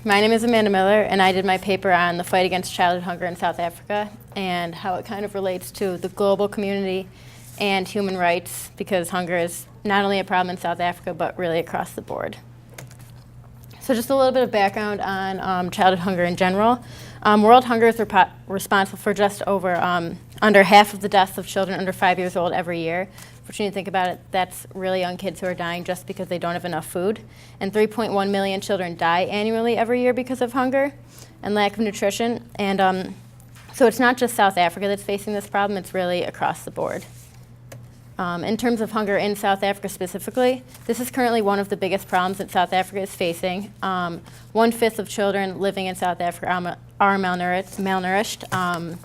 My name is Amanda Miller, and I did my paper on the fight against childhood hunger in South Africa and how it kind of relates to the global community and human rights, because hunger is not only a problem in South Africa, but really across the board. So just a little bit of background on childhood hunger in general. World hunger is responsible for just over under half of the deaths of children under 5 years old every year. Which, when you think about it, that's really young kids who are dying just because they don't have enough food. And 3.1 million children die annually every year because of hunger and lack of nutrition. And so it's not just South Africa that's facing this problem, it's really across the board. In terms of hunger in South Africa specifically, this is currently one of the biggest problems that South Africa is facing. 1/5 of children living in South Africa are malnourished.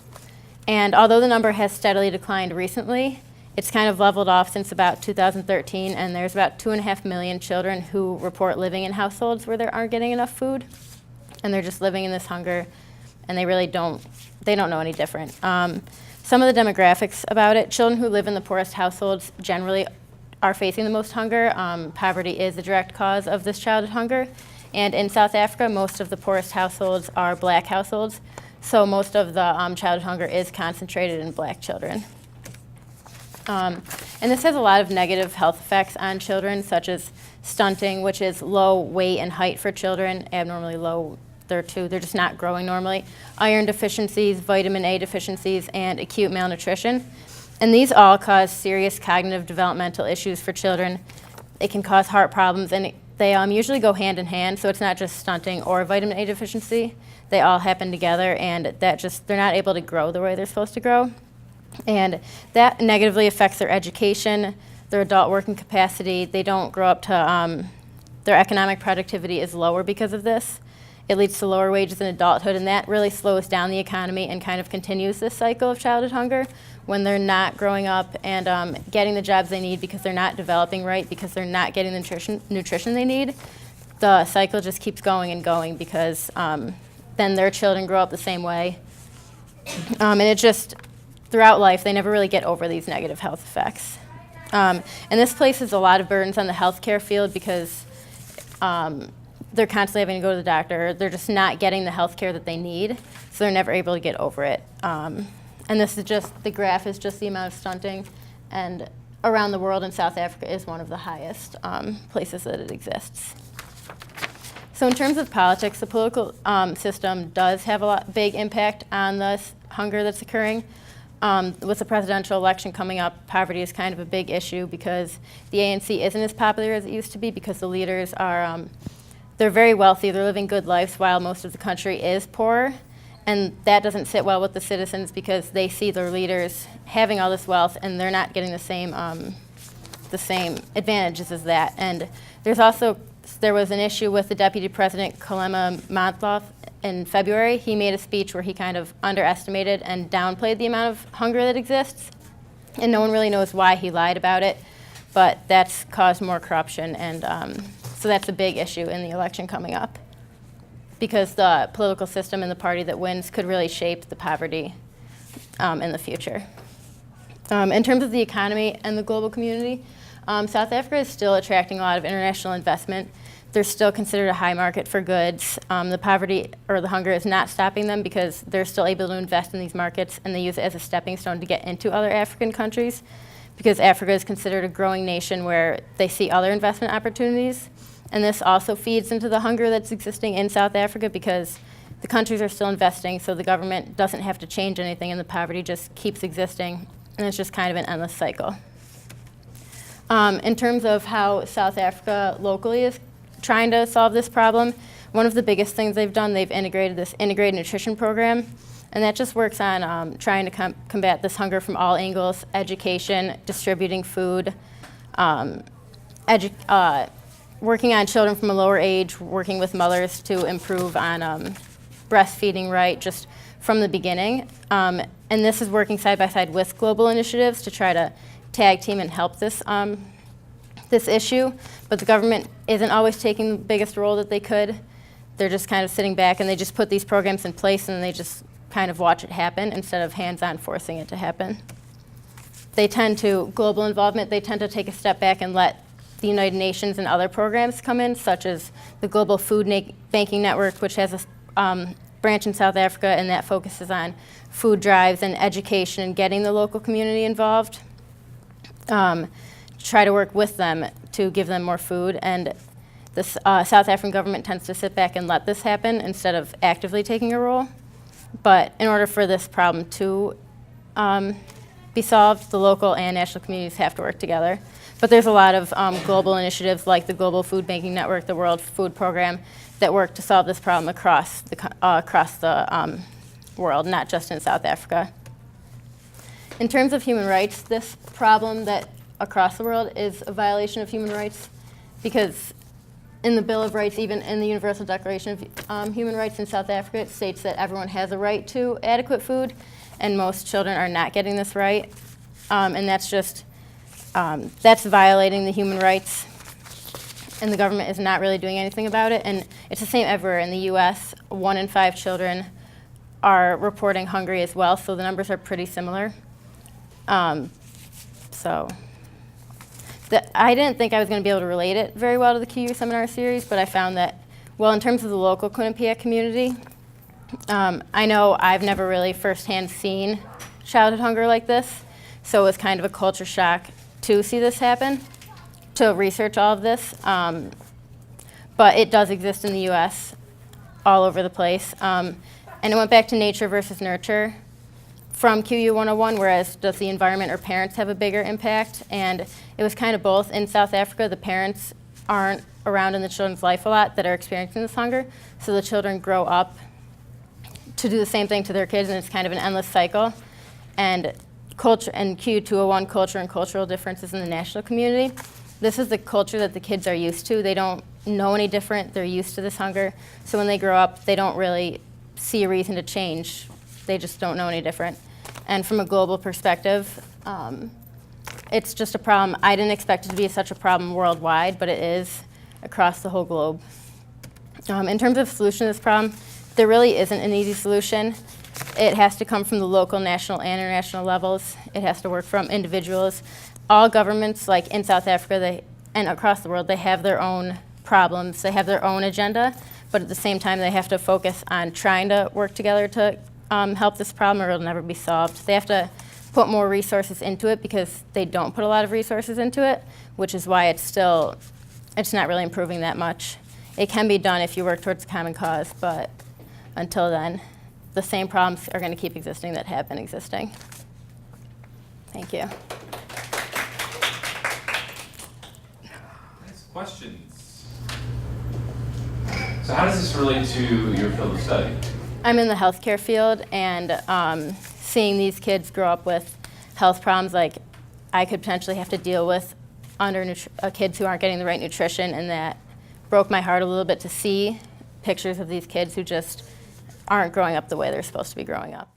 And although the number has steadily declined recently, it's kind of leveled off since about 2013, and there's about 2.5 million children who report living in households where they aren't getting enough food, and they're just living in this hunger, and they really don't know any different. Some of the demographics about it: children who live in the poorest households generally are facing the most hunger. Poverty is a direct cause of this childhood hunger, and in South Africa, most of the poorest households are black households, so most of the childhood hunger is concentrated in black children. And this has a lot of negative health effects on children, such as stunting, which is low weight and height for children, abnormally low there too. They're just not growing normally. Iron deficiencies, vitamin A deficiencies, and acute malnutrition. And these all cause serious cognitive developmental issues for children. It can cause heart problems, and they usually go hand in hand, so it's not just stunting or vitamin A deficiency. They all happen together, and they're not able to grow the way they're supposed to grow. And that negatively affects their education, their adult working capacity. They don't grow up to, their economic productivity is lower because of this. It leads to lower wages in adulthood, and that really slows down the economy and kind of continues this cycle of childhood hunger when they're not growing up and getting the jobs they need because they're not developing right, because they're not getting the nutrition they need. The cycle just keeps going and going because then their children grow up the same way. And it just, throughout life, they never really get over these negative health effects. And this places a lot of burdens on the healthcare field because they're constantly having to go to the doctor. They're just not getting the health care that they need, so they're never able to get over it. And this is just, the graph is just the amount of stunting, and around the world, and South Africa is one of the highest places that it exists. So in terms of politics, the political system does have a big impact on the hunger that's occurring. With the presidential election coming up, poverty is kind of a big issue because the ANC isn't as popular as it used to be because the leaders are, they're very wealthy, they're living good lives while most of the country is poor. And that doesn't sit well with the citizens because they see their leaders having all this wealth and they're not getting the same advantages as that. And there was an issue with the Deputy President, Kgalema Motlop, in February. He made a speech where he kind of underestimated and downplayed the amount of hunger that exists. And no one really knows why he lied about it, but that's caused more corruption. And so that's a big issue in the election coming up because the political system and the party that wins could really shape the poverty in the future. In terms of the economy and the global community, South Africa is still attracting a lot of international investment. They're still considered a high market for goods. The poverty or the hunger is not stopping them because they're still able to invest in these markets, and they use it as a stepping stone to get into other African countries because Africa is considered a growing nation where they see other investment opportunities. And this also feeds into the hunger that's existing in South Africa because the countries are still investing, so the government doesn't have to change anything, and the poverty just keeps existing, and it's just kind of an endless cycle. In terms of how South Africa locally is trying to solve this problem, one of the biggest things they've done, they've integrated this integrated nutrition program, and that just works on trying to combat this hunger from all angles: education, distributing food, working on children from a lower age, working with mothers to improve on breastfeeding right just from the beginning. And this is working side by side with global initiatives to try to tag team and help this issue, but the government isn't always taking the biggest role that they could. They're just kind of sitting back and they just put these programs in place and they just kind of watch it happen instead of hands-on forcing it to happen. Global involvement, they tend to take a step back and let the United Nations and other programs come in, such as the Global Food Banking Network, which has a branch in South Africa, and that focuses on food drives and education and getting the local community involved. Try to work with them to give them more food, and the South African government tends to sit back and let this happen instead of actively taking a role. But in order for this problem to be solved, the local and national communities have to work together. But there's a lot of global initiatives like the Global Food Banking Network, the World Food Program, that work to solve this problem across the world, not just in South Africa. In terms of human rights, this problem that across the world is a violation of human rights, because in the Bill of Rights, even in the Universal Declaration of Human Rights in South Africa, it states that everyone has a right to adequate food, and most children are not getting this right. And that's violating the human rights, and the government is not really doing anything about it. And it's the same everywhere. In the US, 1 in 5 children are reporting hungry as well, so the numbers are pretty similar. I didn't think I was going to be able to relate it very well to the QU seminar series, but I found that, well, in terms of the local Quinnipiac community, I know I've never really firsthand seen childhood hunger like this, so it was kind of a culture shock to see this happen, to research all of this. But it does exist in the US all over the place. And it went back to nature versus nurture from QU101, whereas does the environment or parents have a bigger impact? And it was kind of both. In South Africa, the parents aren't around in the children's life a lot that are experiencing this hunger, so the children grow up to do the same thing to their kids, and it's kind of an endless cycle. And culture and QU201, culture and cultural differences in the national community. This is the culture that the kids are used to. They don't know any different. They're used to this hunger. So when they grow up, they don't really see a reason to change. They just don't know any different. And from a global perspective, it's just a problem. I didn't expect it to be such a problem worldwide, but it is across the whole globe. In terms of solution to this problem, there really isn't an easy solution. It has to come from the local, national, and international levels. It has to work from individuals. All governments, like in South Africa and across the world, they have their own problems. They have their own agenda, but at the same time, they have to focus on trying to work together to help this problem, or it'll never be solved. They have to put more resources into it because they don't put a lot of resources into it, which is why it's not really improving that much. It can be done if you work towards a common cause, but until then, the same problems are going to keep existing that have been existing. Thank you. Nice questions. So how does this relate to your field of study? I'm in the healthcare field, and seeing these kids grow up with health problems like I could potentially have to deal with under kids who aren't getting the right nutrition, and that broke my heart a little bit to see pictures of these kids who just aren't growing up the way they're supposed to be growing up.